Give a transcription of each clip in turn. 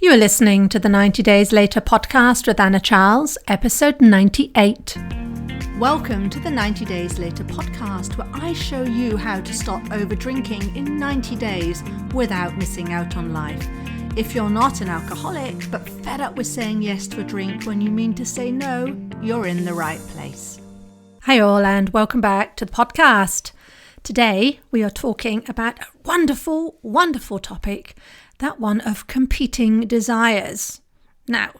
You are listening to the 90 Days Later podcast with Anna Charles, episode 98. Welcome to the 90 Days Later podcast, where I show you how to stop over drinking in 90 days without missing out on life. If you're not an alcoholic, but fed up with saying yes to a drink when you mean to say no, you're in the right place. Hi all, and welcome back to the podcast. Today we are talking about a wonderful, wonderful topic, that one of competing desires. Now,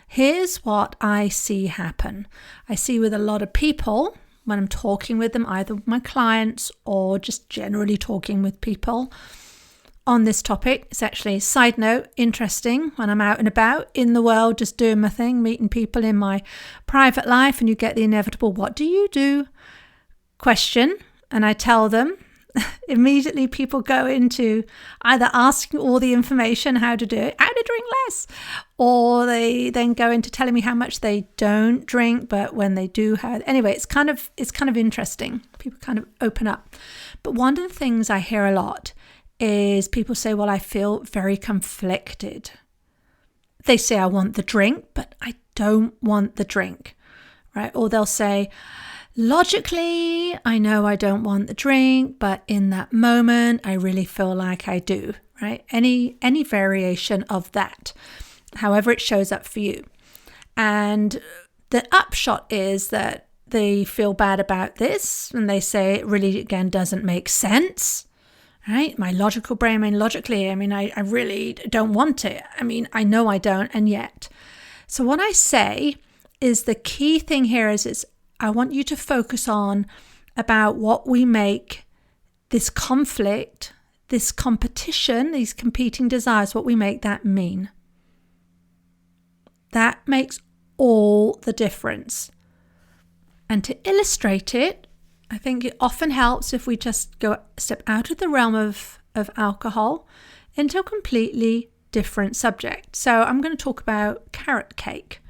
here's what I see happen. I see with a lot of people when I'm talking with them, either my clients or just generally talking with people on this topic. It's actually, side note, interesting when I'm out and about in the world, just doing my thing, meeting people in my private life, and you get the inevitable, what do you do? question. And I tell them, immediately people go into either asking all the information, how to do it, how to drink less, or they then go into telling me how much they don't drink, but when they do have, anyway, it's kind of interesting. People kind of open up. But one of the things I hear a lot is people say, well, I feel very conflicted. They say, I want the drink, but I don't want the drink, right? Or they'll say, logically, I know I don't want the drink, but in that moment, I really feel like I do, right? Any variation of that, however it shows up for you. And the upshot is that they feel bad about this, and they say it really, again, doesn't make sense, right? My logical brain, I really don't want it. I know I don't, and yet. So what I say is the key thing here is I want you to focus on about what we make this conflict, this competition, these competing desires, what we make that mean. That makes all the difference. And to illustrate it, I think it often helps if we just step out of the realm of alcohol into a completely different subject. So I'm going to talk about carrot cake.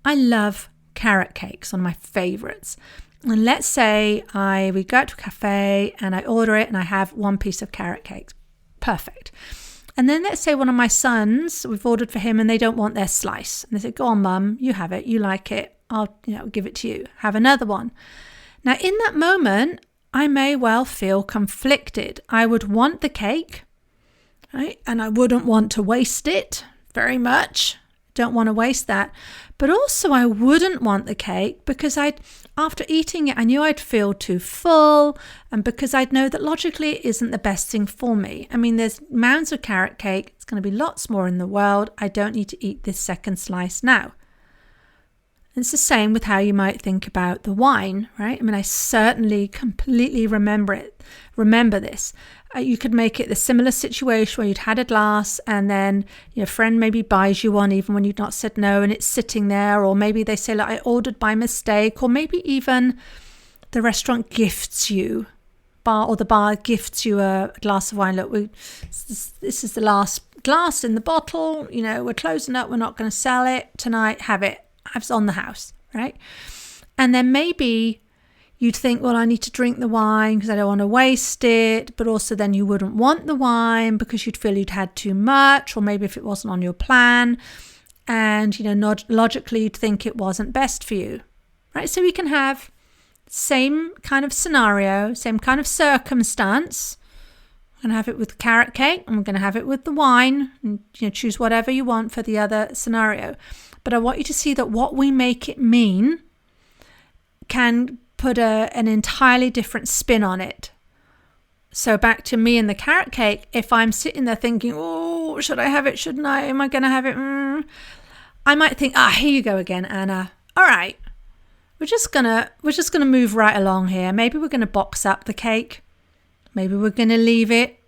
I love carrot cakes, one of my favorites. And let's say we go out to a cafe and I order it and I have one piece of carrot cake. Perfect. And then let's say one of my sons, we've ordered for him and they don't want their slice. And they say, go on, mum, you have it. You like it. I'll give it to you. Have another one. Now, in that moment, I may well feel conflicted. I would want the cake, right? And I wouldn't want to waste it very much. Don't want to waste that. But also I wouldn't want the cake because after eating it, I knew I'd feel too full, and because I'd know that logically it isn't the best thing for me. There's mounds of carrot cake. It's going to be lots more in the world. I don't need to eat this second slice now. It's the same with how you might think about the wine, right? I certainly completely remember this. You could make it the similar situation where you'd had a glass and then your friend maybe buys you one even when you'd not said no, and it's sitting there, or maybe they say, look, I ordered by mistake, or maybe even the restaurant gifts you, the bar gifts you a glass of wine. Look, this is the last glass in the bottle. We're closing up. We're not going to sell it tonight. Have it. It's on the house, right? And then maybe you'd think, well, I need to drink the wine because I don't want to waste it. But also then you wouldn't want the wine because you'd feel you'd had too much, or maybe if it wasn't on your plan. And, logically you'd think it wasn't best for you, right? So we can have same kind of scenario, same kind of circumstance. We're going to have it with carrot cake, and we're going to have it with the wine. And, choose whatever you want for the other scenario. But I want you to see that what we make it mean can put an entirely different spin on it. So back to me and the carrot cake, if I'm sitting there thinking, oh, should I have it? Shouldn't I? Am I going to have it? I might think, here you go again, Anna. All right, we're just gonna move right along here. Maybe we're going to box up the cake. Maybe we're going to leave it.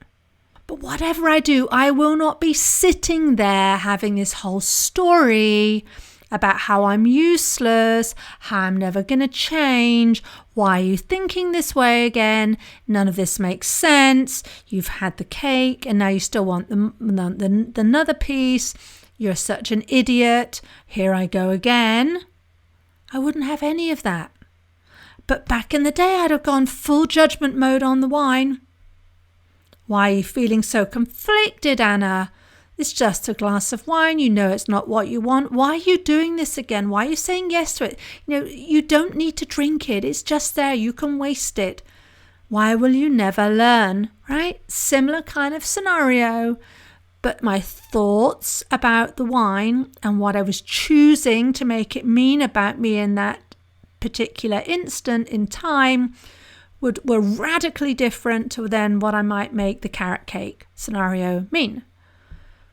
But whatever I do, I will not be sitting there having this whole story about how I'm useless, how I'm never going to change. Why are you thinking this way again? None of this makes sense. You've had the cake and now you still want the another piece. You're such an idiot. Here I go again. I wouldn't have any of that. But back in the day, I'd have gone full judgment mode on the wine. Why are you feeling so conflicted, Anna? It's just a glass of wine. You know it's not what you want. Why are you doing this again? Why are you saying yes to it? You don't need to drink it. It's just there. You can waste it. Why will you never learn? Right? Similar kind of scenario. But my thoughts about the wine and what I was choosing to make it mean about me in that particular instant in time were radically different to then what I might make the carrot cake scenario mean.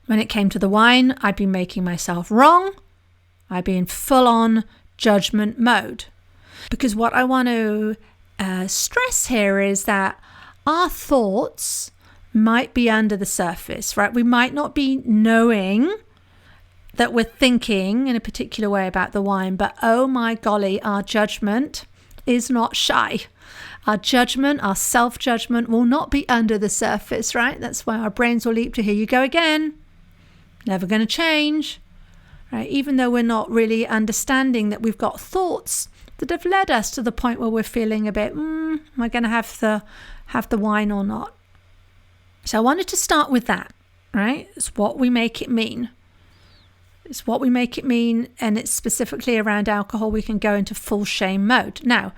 When it came to the wine, I'd been making myself wrong. I'd be in full-on judgment mode. Because what I want to stress here is that our thoughts might be under the surface, right? We might not be knowing that we're thinking in a particular way about the wine, but oh my golly, our judgment is not shy. Our judgment, our self-judgment will not be under the surface, right? That's why our brains will leap to here you go again. Never going to change, right? Even though we're not really understanding that we've got thoughts that have led us to the point where we're feeling a bit, am I going to have the wine or not? So I wanted to start with that, right? It's what we make it mean. It's what we make it mean, and it's specifically around alcohol. We can go into full shame mode. Now,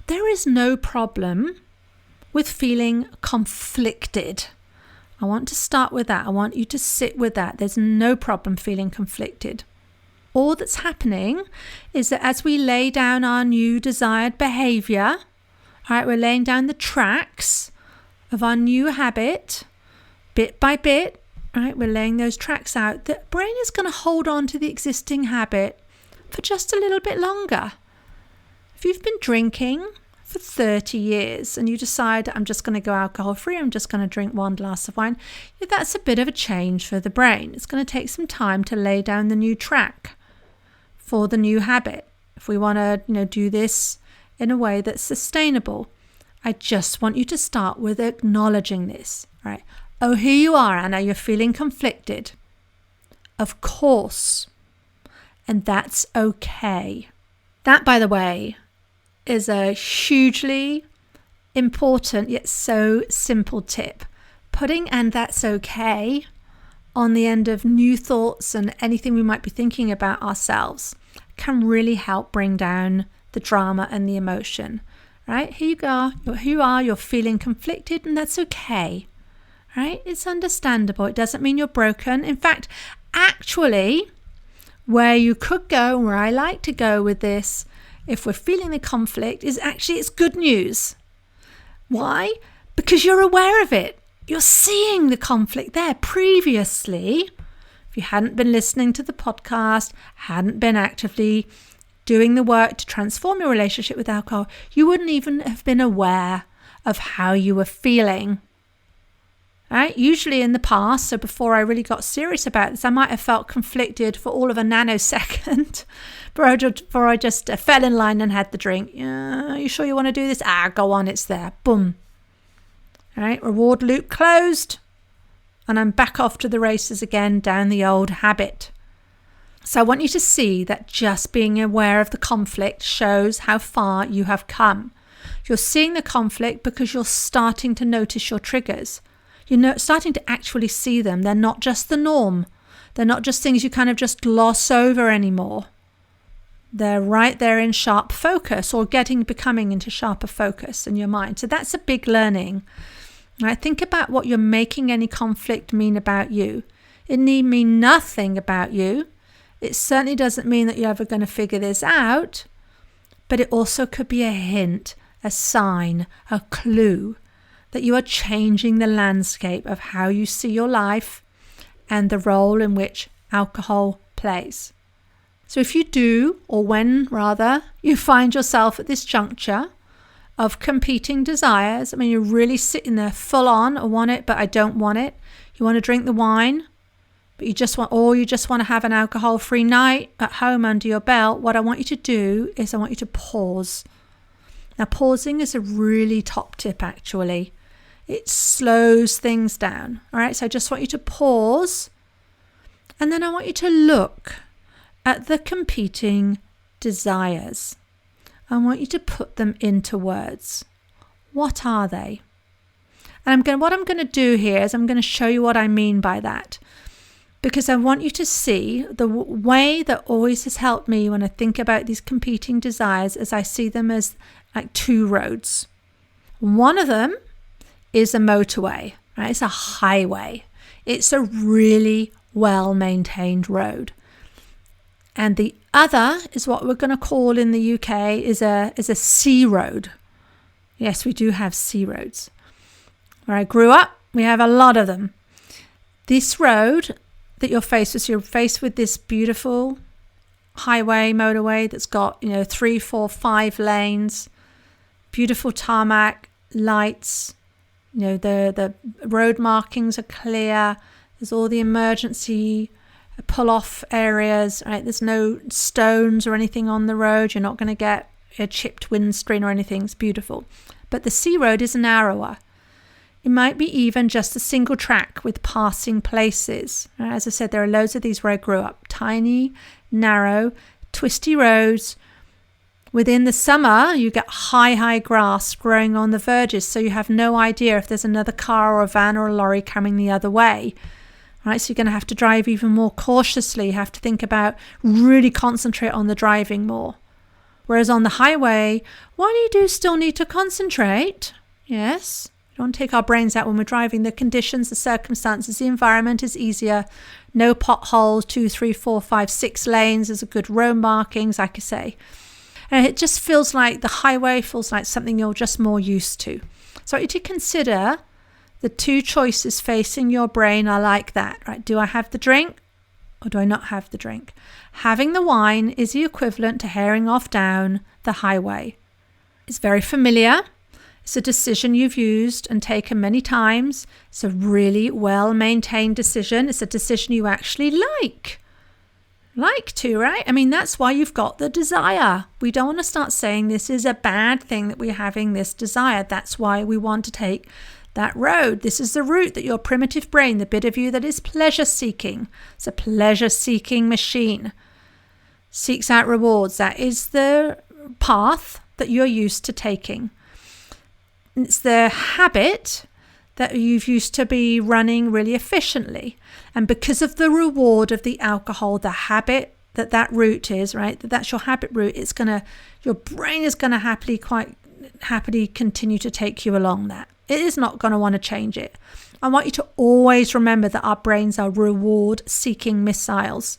there is no problem with feeling conflicted. I want to start with that. I want you to sit with that. There's no problem feeling conflicted. All that's happening is that as we lay down our new desired behaviour, all right, we're laying down the tracks of our new habit, bit by bit, right? We're laying those tracks out. The brain is going to hold on to the existing habit for just a little bit longer. If you've been drinking for 30 years and you decide, I'm just going to go alcohol free, I'm just going to drink one glass of wine, that's a bit of a change for the brain. It's going to take some time to lay down the new track for the new habit. If we want to, do this in a way that's sustainable, I just want you to start with acknowledging this, right? Oh, here you are, Anna, you're feeling conflicted. Of course. And that's okay. That, by the way, is a hugely important yet so simple tip. Putting "and that's okay" on the end of new thoughts and anything we might be thinking about ourselves can really help bring down the drama and the emotion. Right? Here you go. You're feeling conflicted, and that's okay. Right? It's understandable. It doesn't mean you're broken. In fact, actually, where you could go, where I like to go with this, if we're feeling the conflict, is actually it's good news. Why? Because you're aware of it. You're seeing the conflict there. Previously, if you hadn't been listening to the podcast, hadn't been actively doing the work to transform your relationship with alcohol, you wouldn't even have been aware of how you were feeling. Right? Usually in the past, so before I really got serious about this, I might have felt conflicted for all of a nanosecond before I just fell in line and had the drink. Are you sure you want to do this? Go on, it's there. Boom. All right, reward loop closed. And I'm back off to the races again down the old habit. So I want you to see that just being aware of the conflict shows how far you have come. You're seeing the conflict because you're starting to notice your triggers. You're starting to actually see them. They're not just the norm. They're not just things you kind of just gloss over anymore. They're right there in sharp focus or becoming into sharper focus in your mind. So that's a big learning. Right? Think about what you're making any conflict mean about you. It need mean nothing about you. It certainly doesn't mean that you're ever going to figure this out, but it also could be a hint, a sign, a clue that you are changing the landscape of how you see your life and the role in which alcohol plays. So if you do, or when rather, you find yourself at this juncture of competing desires, you're really sitting there full on, I want it, but I don't want it. You want to drink the wine, but you just want to have an alcohol-free night at home under your belt. What I want you to do is I want you to pause. Now, pausing is a really top tip, actually. It slows things down. All right, so I just want you to pause, and then I want you to look at the competing desires. I want you to put them into words. What are they? And what I'm going to do here is I'm going to show you what I mean by that. because I want you to see the way that always has helped me when I think about these competing desires is I see them as like two roads. One of them is a motorway, right? It's a highway. It's a really well-maintained road. And the other is what we're going to call in the UK is a sea road. Yes, we do have sea roads. Where I grew up, we have a lot of them. This road that you're faced with this beautiful highway, motorway that's got, 3, 4, 5 lanes, beautiful tarmac, lights, the road markings are clear. There's all the emergency pull-off areas, right? There's no stones or anything on the road. You're not going to get a chipped windscreen or anything. It's beautiful. But the sea road is narrower. It might be even just a single track with passing places. As I said, there are loads of these where I grew up. Tiny, narrow, twisty roads. Within the summer, you get high grass growing on the verges, so you have no idea if there's another car or a van or a lorry coming the other way. Right, so you're going to have to drive even more cautiously. You have to think about, really concentrate on the driving more. Whereas on the highway, while you do still need to concentrate, yes, don't take our brains out when we're driving. The conditions, the circumstances, the environment is easier. No potholes, 2, 3, 4, 5, 6 lanes. There's a good road markings, like I say. And it just feels like the highway feels like something you're just more used to. So I want you to consider the two choices facing your brain are like that, right? Do I have the drink or do I not have the drink? Having the wine is the equivalent to herring off down the highway. It's very familiar. It's a decision you've used and taken many times. It's a really well-maintained decision. It's a decision you actually like to, right? I mean, that's why you've got the desire. We don't want to start saying this is a bad thing that we're having this desire. That's why we want to take that road. This is the route that your primitive brain, the bit of you that is pleasure-seeking, it's a pleasure-seeking machine, seeks out rewards. That is the path that you're used to taking. It's the habit that you've used to be running really efficiently. And because of the reward of the alcohol, the habit that route is, right? That's your habit route. Your brain is going to quite happily continue to take you along that. It is not going to want to change it. I want you to always remember that our brains are reward-seeking missiles.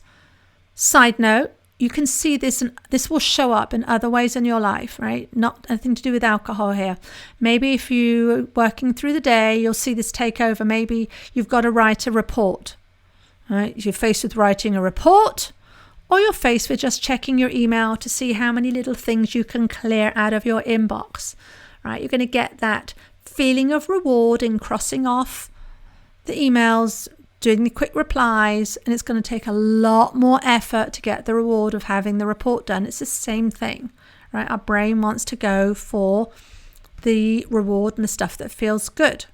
Side note, you can see this, and this will show up in other ways in your life, right? Not anything to do with alcohol here. Maybe if you're working through the day, you'll see this take over. Maybe you've got to write a report, right? You're faced with writing a report, or you're faced with just checking your email to see how many little things you can clear out of your inbox, right? You're going to get that feeling of reward in crossing off the emails, doing the quick replies, and it's going to take a lot more effort to get the reward of having the report done. It's the same thing, right? Our brain wants to go for the reward and the stuff that feels good,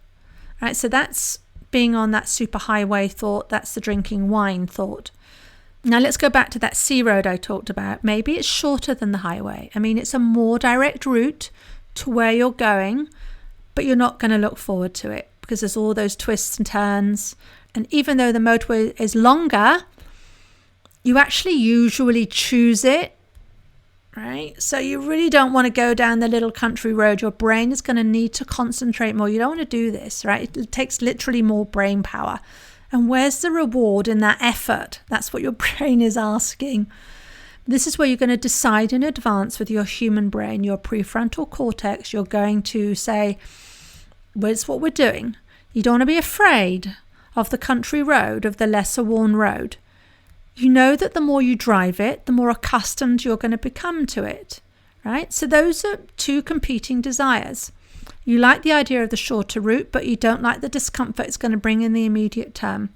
right? So that's being on that super highway thought. That's the drinking wine thought. Now let's go back to that sea road I talked about. Maybe it's shorter than the highway. I mean, it's a more direct route to where you're going, but you're not going to look forward to it because there's all those twists and turns. And even though the motorway is longer, you actually usually choose it, right? So you really don't want to go down the little country road. Your brain is going to need to concentrate more. You don't want to do this, right? It takes literally more brain power. And where's the reward in that effort? That's what your brain is asking. This is where you're going to decide in advance with your human brain, your prefrontal cortex. You're going to say, well, it's what we're doing. You don't want to be afraid of the country road, of the lesser worn road. You know that the more you drive it, the more accustomed you're going to become to it, right? So those are two competing desires. You like the idea of the shorter route, but you don't like the discomfort it's going to bring in the immediate term.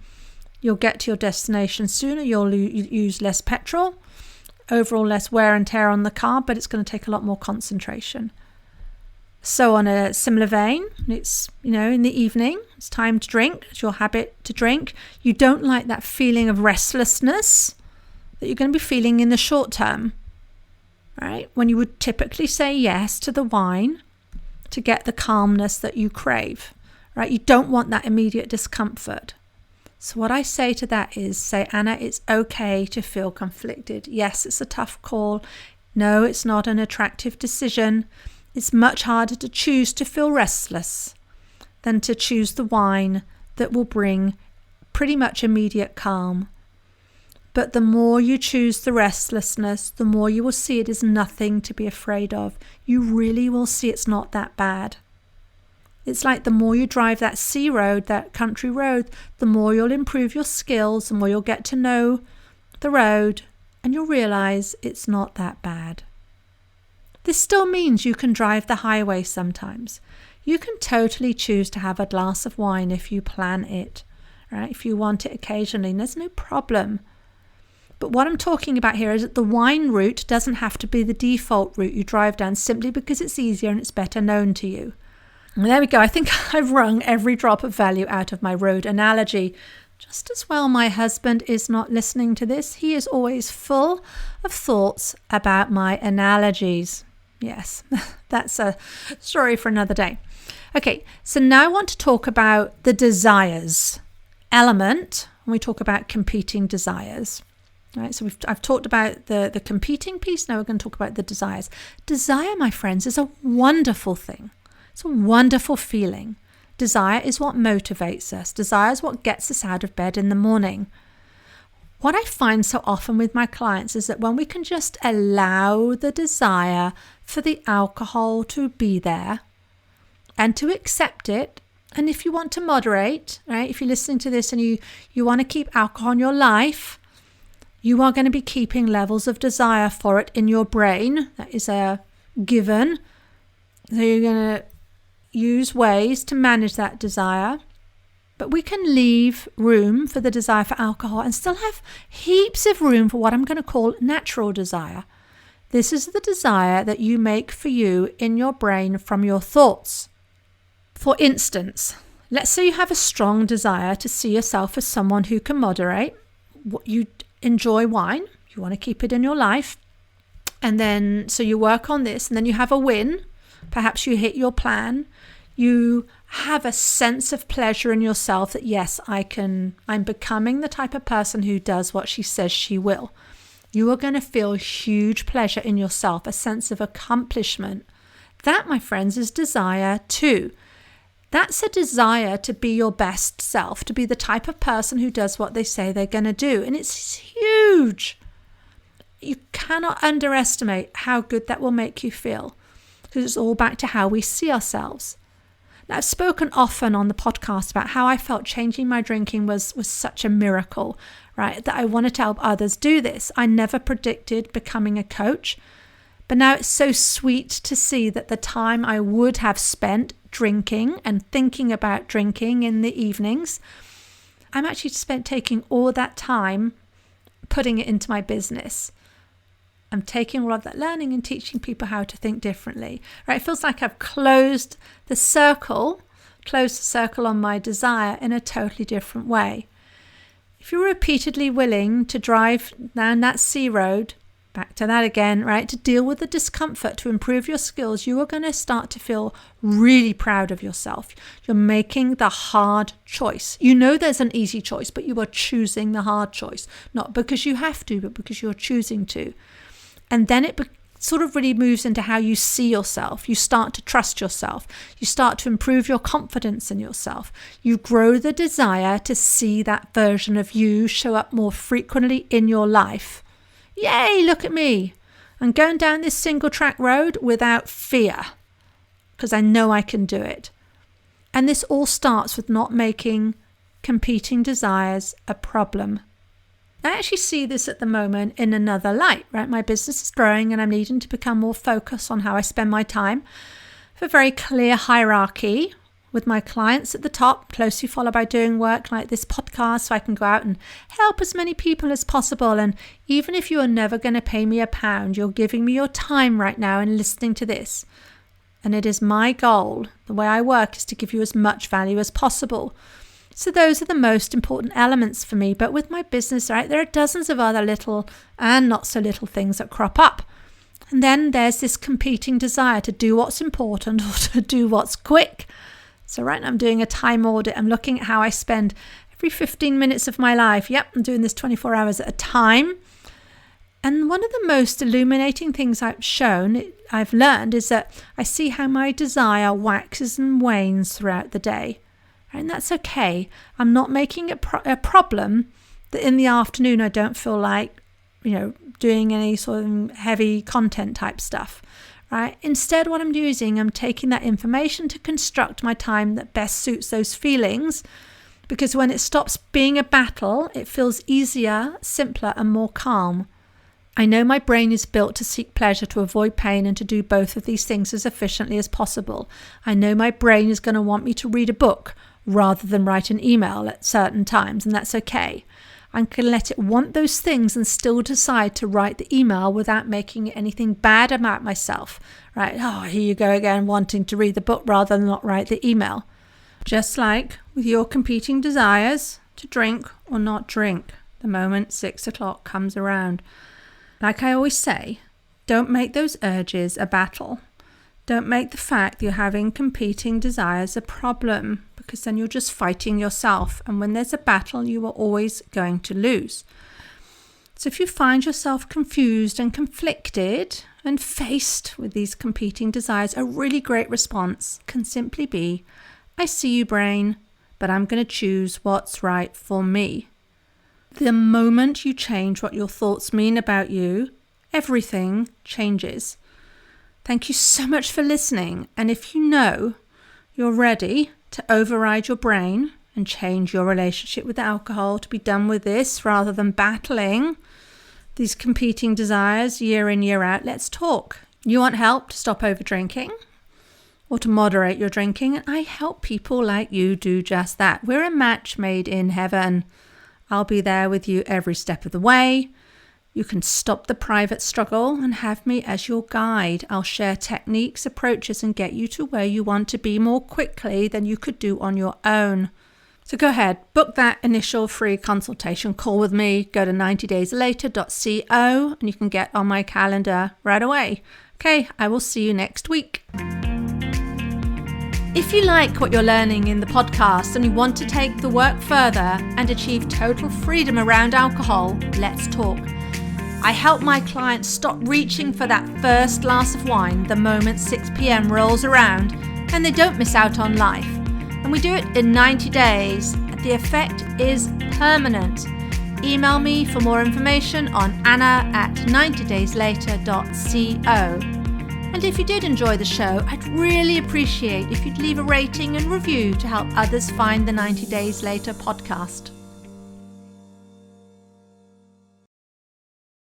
You'll get to your destination sooner, you'll use less petrol, overall less wear and tear on the car, but it's going to take a lot more concentration. So on a similar vein, it's, in the evening, it's time to drink. It's your habit to drink. You don't like that feeling of restlessness that you're going to be feeling in the short term, right? When you would typically say yes to the wine to get the calmness that you crave, right? You don't want that immediate discomfort. So what I say to that is, say, Anna, it's okay to feel conflicted. Yes, it's a tough call. No, it's not an attractive decision. It's much harder to choose to feel restless than to choose the wine that will bring pretty much immediate calm. But the more you choose the restlessness, the more you will see it is nothing to be afraid of. You really will see it's not that bad. It's like the more you drive that sea road, that country road, the more you'll improve your skills, the more you'll get to know the road, and you'll realize it's not that bad. This still means you can drive the highway sometimes. You can totally choose to have a glass of wine if you plan it, right? If you want it occasionally, there's no problem. But what I'm talking about here is that the wine route doesn't have to be the default route you drive down simply because it's easier and it's better known to you. And there we go. I think I've wrung every drop of value out of my road analogy. Just as well my husband is not listening to this. He is always full of thoughts about my analogies. Yes, that's a story for another day. Okay, so now I want to talk about the desires element when we talk about competing desires. Right, so I've talked about the competing piece. Now we're going to talk about the desires. Desire, my friends, is a wonderful thing. It's a wonderful feeling. Desire is what motivates us. Desire is what gets us out of bed in the morning. What I find so often with my clients is that when we can just allow the desire for the alcohol to be there and to accept it, and if you want to moderate, right, if you're listening to this and you want to keep alcohol in your life, you are going to be keeping levels of desire for it in your brain. That is a given. So you're going to use ways to manage that desire. But we can leave room for the desire for alcohol and still have heaps of room for what I'm going to call natural desire. This is the desire that you make for you in your brain from your thoughts. For instance, let's say you have a strong desire to see yourself as someone who can moderate. You enjoy wine, you want to keep it in your life, and then so you work on this, and then you have a win. Perhaps you hit your plan. You have a sense of pleasure in yourself that yes, I'm becoming the type of person who does what she says she will. You are going to feel huge pleasure in yourself, a sense of accomplishment. That, my friends, is desire too. That's a desire to be your best self, to be the type of person who does what they say they're going to do. And it's huge. You cannot underestimate how good that will make you feel, because it's all back to how we see ourselves. Now, I've spoken often on the podcast about how I felt changing my drinking was such a miracle, right? That I wanted to help others do this. I never predicted becoming a coach, but now it's so sweet to see that the time I would have spent drinking and thinking about drinking in the evenings, I'm actually spent taking all that time putting it into my business. I'm taking all of that learning and teaching people how to think differently. Right? It feels like I've closed the circle on my desire in a totally different way. If you're repeatedly willing to drive down that sea road, back to that again, right, to deal with the discomfort, to improve your skills, you are going to start to feel really proud of yourself. You're making the hard choice. You know there's an easy choice, but you are choosing the hard choice, not because you have to, but because you're choosing to. And then it sort of really moves into how you see yourself. You start to trust yourself. You start to improve your confidence in yourself. You grow the desire to see that version of you show up more frequently in your life. Yay, look at me. I'm going down this single track road without fear because I know I can do it. And this all starts with not making competing desires a problem. I actually see this at the moment in another light, right? My business is growing and I'm needing to become more focused on how I spend my time. I have a very clear hierarchy with my clients at the top, closely followed by doing work like this podcast so I can go out and help as many people as possible. And even if you are never going to pay me £1, you're giving me your time right now and listening to this. And it is my goal, the way I work, is to give you as much value as possible. So those are the most important elements for me. But with my business, right, there are dozens of other little and not so little things that crop up. And then there's this competing desire to do what's important or to do what's quick. So right now I'm doing a time audit. I'm looking at how I spend every 15 minutes of my life. Yep, I'm doing this 24 hours at a time. And one of the most illuminating things I've learned is that I see how my desire waxes and wanes throughout the day. And that's okay. I'm not making it a problem that in the afternoon I don't feel like, doing any sort of heavy content type stuff, right? Instead, what I'm using, I'm taking that information to construct my time that best suits those feelings, because when it stops being a battle, it feels easier, simpler, and more calm. I know my brain is built to seek pleasure, to avoid pain, and to do both of these things as efficiently as possible. I know my brain is going to want me to read a book rather than write an email at certain times, and that's okay. I can let it want those things and still decide to write the email without making anything bad about myself, right? Oh, here you go again, wanting to read the book rather than not write the email. Just like with your competing desires to drink or not drink the moment 6 o'clock comes around. Like I always say, don't make those urges a battle. Don't make the fact that you're having competing desires a problem, because then you're just fighting yourself. And when there's a battle, you are always going to lose. So if you find yourself confused and conflicted and faced with these competing desires, a really great response can simply be, I see you, brain, but I'm going to choose what's right for me. The moment you change what your thoughts mean about you, everything changes. Thank you so much for listening. And if you know you're ready to override your brain and change your relationship with alcohol, to be done with this rather than battling these competing desires year in, year out, let's talk. You want help to stop over drinking or to moderate your drinking? And I help people like you do just that. We're a match made in heaven. I'll be there with you every step of the way. You can stop the private struggle and have me as your guide. I'll share techniques, approaches, and get you to where you want to be more quickly than you could do on your own. So go ahead, book that initial free consultation call with me. Go to 90dayslater.co and you can get on my calendar right away. Okay, I will see you next week. If you like what you're learning in the podcast and you want to take the work further and achieve total freedom around alcohol, let's talk. I help my clients stop reaching for that first glass of wine the moment 6 p.m. rolls around and they don't miss out on life. And we do it in 90 days. The effect is permanent. Email me for more information on anna@90dayslater.co. And if you did enjoy the show, I'd really appreciate if you'd leave a rating and review to help others find the 90 Days Later podcast.